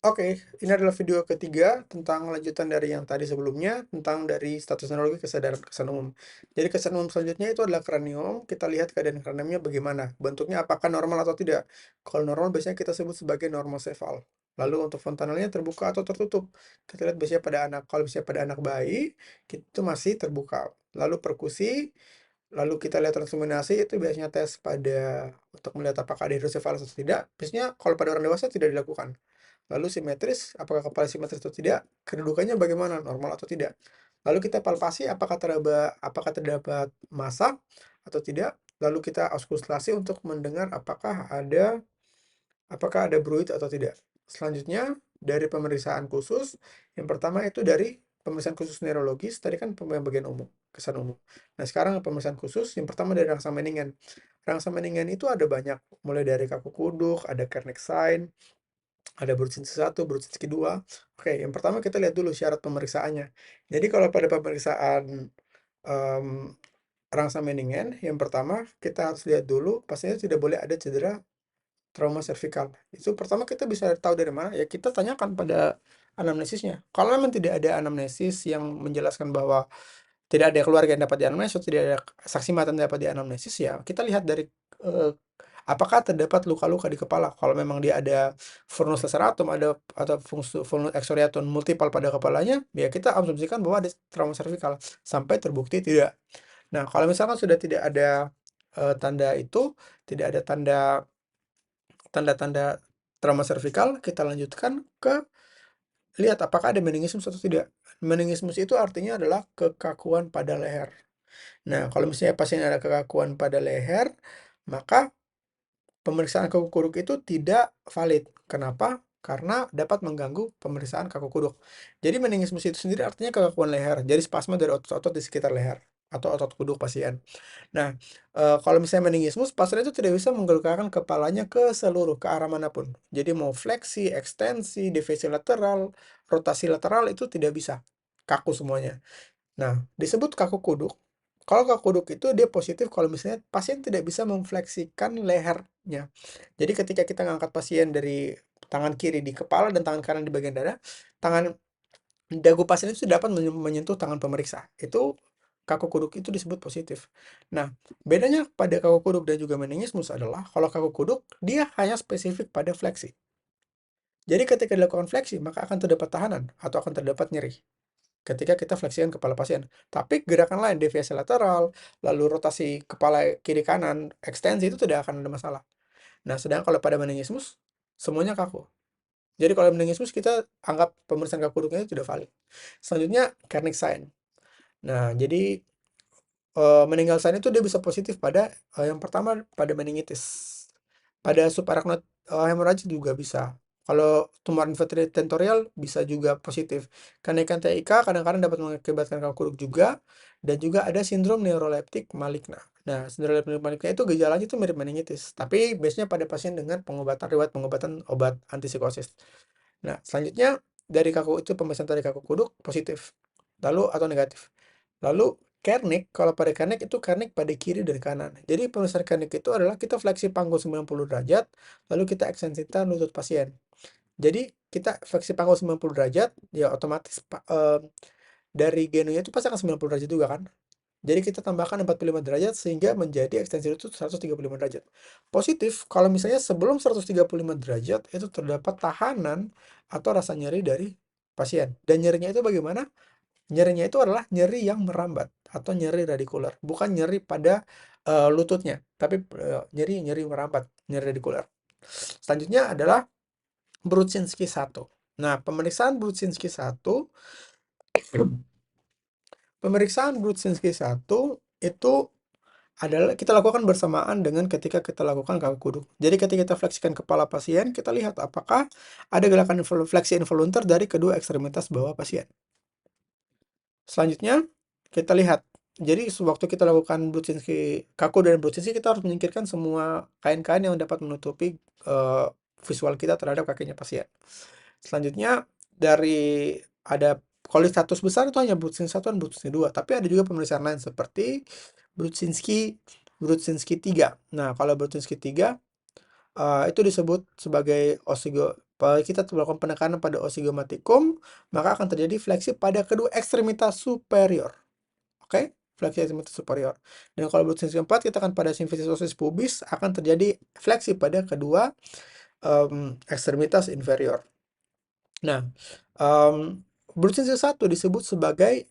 Oke, ini adalah video ketiga tentang lanjutan dari yang tadi sebelumnya, tentang dari status neurologi kesadaran kesan umum. Jadi kesan umum selanjutnya itu adalah kranium, kita lihat keadaan kraniumnya bagaimana, bentuknya apakah normal atau tidak. Kalau normal biasanya kita sebut sebagai normosefal. Lalu untuk fontanelnya terbuka atau tertutup. Kita lihat biasanya pada anak, kalau biasanya pada anak bayi, itu masih terbuka. Lalu perkusi, lalu kita lihat transluminasi, itu biasanya tes pada untuk melihat apakah ada hidrosefalus atau tidak. Biasanya kalau pada orang dewasa tidak dilakukan. Lalu simetris, apakah kepala simetris atau tidak? Kedudukannya bagaimana? Normal atau tidak? Lalu kita palpasi apakah terdapat massa atau tidak? Lalu kita auskultasi untuk mendengar apakah ada bruit atau tidak. Selanjutnya, dari pemeriksaan khusus, yang pertama itu dari pemeriksaan khusus neurologis, tadi kan bagian umum, kesan umum. Nah, sekarang pemeriksaan khusus, yang pertama dari rangsang Meiningen. Rangsang Meiningen itu ada banyak, mulai dari kaku kuduk, ada Kernek sign, ada Brudzinski 1, Brudzinski 2. Oke, yang pertama kita lihat dulu syarat pemeriksaannya. Jadi kalau pada pemeriksaan em, rangsang Meiningen, yang pertama kita harus lihat dulu pastinya tidak boleh ada cedera trauma servikal. Itu pertama kita bisa tahu dari mana? Ya kita tanyakan pada anamnesisnya. Kalau memang tidak ada anamnesis yang menjelaskan bahwa tidak ada keluarga yang dapat dianamnesis, tidak ada saksi mata yang dapat dianamnesis, ya kita lihat dari eh, apakah terdapat luka-luka di kepala. Kalau memang dia ada vulnus laceratum, ada atau vulnus excoriatum multipal pada kepalanya, ya kita asumsikan bahwa ada trauma servikal sampai terbukti tidak. Nah, kalau misalkan sudah tidak ada tanda itu, tidak ada tanda-tanda trauma servikal, kita lanjutkan ke lihat apakah ada meningismus atau tidak. Meningismus itu artinya adalah kekakuan pada leher. Nah, kalau misalnya pasien ada kekakuan pada leher, maka pemeriksaan kaku kuduk itu tidak valid. Kenapa? Karena dapat mengganggu pemeriksaan kaku kuduk. Jadi meningismus itu sendiri artinya kekakuan leher. Jadi spasme dari otot-otot di sekitar leher atau otot kuduk pasien. Nah, kalau misalnya meningismus, pasien itu tidak bisa menggerakkan kepalanya ke seluruh, ke arah manapun. Jadi mau fleksi, ekstensi, deviasi lateral, rotasi lateral itu tidak bisa. Kaku semuanya. Nah, disebut kaku kuduk. Kalau kaku kuduk itu dia positif kalau misalnya pasien tidak bisa memfleksikan lehernya. Jadi ketika kita ngangkat pasien dari tangan kiri di kepala dan tangan kanan di bagian dada, tangan dagu pasien itu dapat menyentuh tangan pemeriksa. Itu kaku kuduk itu disebut positif. Nah, bedanya pada kaku kuduk dan juga meningismus adalah kalau kaku kuduk dia hanya spesifik pada fleksi. Jadi ketika dilakukan fleksi, maka akan terdapat tahanan atau akan terdapat nyeri ketika kita fleksikan kepala pasien. Tapi gerakan lain, deviasi lateral, lalu rotasi kepala kiri kanan, ekstensi itu tidak akan ada masalah. Nah, sedangkan kalau pada meningismus, semuanya kaku. Jadi kalau meningismus kita anggap pemeriksaan kaku kuduknya itu tidak valid. Selanjutnya, Kernik sign. Nah, jadi meninggal sign itu dia bisa positif pada yang pertama pada meningitis. Pada subarachnoid hemorrhage juga bisa. Kalau tumor tentorial bisa juga positif. Kenaikan TIK kadang-kadang dapat mengakibatkan kaku kuduk juga, dan juga ada sindrom neuroleptik maligna. Nah, sindrom neuroleptik maligna itu gejalanya itu mirip meningitis, tapi biasanya pada pasien dengan riwayat pengobatan obat antipsikosis. Nah, selanjutnya dari kaku itu pemeriksaan dari kaku kuduk positif. Lalu atau negatif. Lalu Kernik, kalau pada Kernik itu Kernik pada kiri dan kanan. Jadi pemeriksaan Kernik itu adalah kita fleksi panggul 90 derajat, lalu kita ekstensikan lutut pasien. Jadi kita fleksi panggul 90 derajat, ya otomatis dari genunya itu pasti akan 90 derajat juga kan. Jadi kita tambahkan 45 derajat sehingga menjadi ekstensi lutut 135 derajat. Positif, kalau misalnya sebelum 135 derajat itu terdapat tahanan atau rasa nyeri dari pasien. Dan nyerinya itu bagaimana? Nyerinya itu adalah nyeri yang merambat atau nyeri radikular, bukan nyeri pada lututnya, tapi nyeri merambat, nyeri radikular. Selanjutnya adalah Brudzinski 1. Nah, pemeriksaan Brudzinski 1 itu adalah kita lakukan bersamaan dengan ketika kita lakukan kaku kuduk. Jadi ketika kita fleksikan kepala pasien, kita lihat apakah ada gerakan fleksi involuntar dari kedua ekstremitas bawah pasien. Selanjutnya, kita lihat. Jadi sewaktu kita lakukan kaku dan Brudzinski, kita harus menyingkirkan semua kain-kain yang dapat menutupi visual kita terhadap kakinya pasien. Selanjutnya, dari ada kalau status besar itu hanya Brudzinski 1 dan Brudzinski 2, tapi ada juga pemeriksaan lain seperti Brudzinski Brudzinski 3. Nah, kalau Brudzinski 3 itu disebut sebagai kita melakukan penekanan pada osigmomaticum, maka akan terjadi fleksi pada kedua ekstremitas superior. Oke, fleksi ekstremitas superior. Dan kalau bersensi keempat, kita akan pada simfisis osis pubis akan terjadi fleksi pada kedua ekstremitas inferior. Nah, bersensi satu disebut sebagai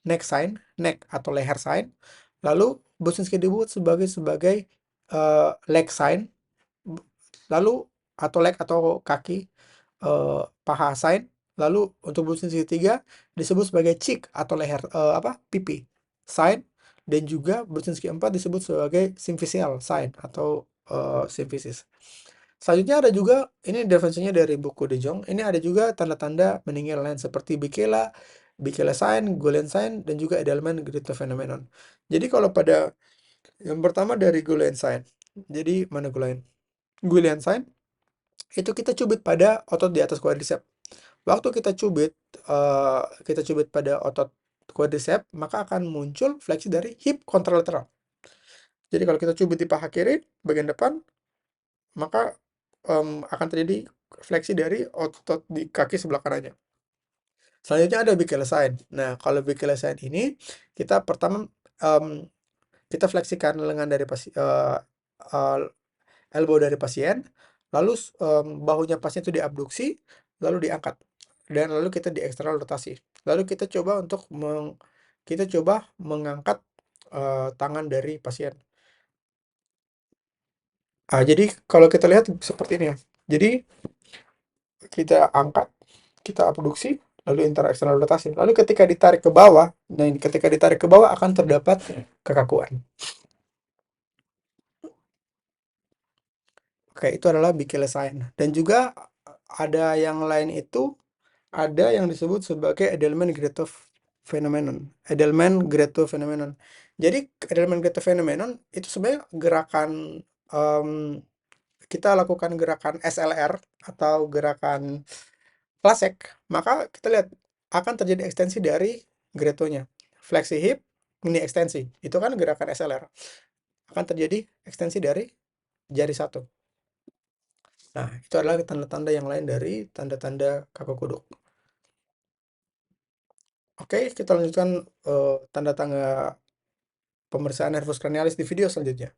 neck sign, neck atau leher sign. Lalu bersensi disebut sebagai leg sign. Lalu atau leg atau kaki, paha sign. Lalu untuk bersensi ketiga disebut sebagai cheek atau leher pipi sign, dan juga bersensi keempat disebut sebagai symphysial sign atau symphysis. Selanjutnya ada juga, ini definisinya dari buku De Jong, ini ada juga tanda-tanda meninggal lain seperti Bikela, Bikela sign, Gulen sign, dan juga Edelman Greater phenomenon. Jadi kalau pada yang pertama dari Gulen sign, jadi mana Gulen? Gulen sign itu kita cubit pada otot di atas quadriceps. Waktu kita cubit pada otot quadriceps, maka akan muncul fleksi dari hip kontralateral. Jadi kalau kita cubit di paha kiri bagian depan, maka akan terjadi fleksi dari otot di kaki sebelah kanannya. Selanjutnya ada Bikela sign. Nah, kalau Bikela sign ini kita pertama kita fleksikan lengan dari elbow dari pasien, lalu bahunya pasien itu diabduksi, lalu diangkat, dan lalu kita di eksternal rotasi. Lalu kita coba mengangkat tangan dari pasien. Jadi kalau kita lihat seperti ini ya. Jadi kita angkat, kita abduksi, lalu eksternal rotasi. Lalu ketika ditarik ke bawah, akan terdapat kekakuan. Oke, itu adalah Bikele sign. Dan juga ada yang lain itu, ada yang disebut sebagai Edelman-Greathof phenomenon. Edelman-Greathof phenomenon. Jadi Edelman-Greathof phenomenon itu sebenarnya gerakan kita lakukan gerakan SLR atau gerakan Plasek, maka kita lihat akan terjadi ekstensi dari Greto-nya. Fleksi hip, ini ekstensi. Itu kan gerakan SLR. Akan terjadi ekstensi dari jari satu. Nah, itu adalah tanda-tanda yang lain dari tanda-tanda kaku kuduk. Oke, kita lanjutkan tanda-tanda pemeriksaan nervus cranialis di video selanjutnya.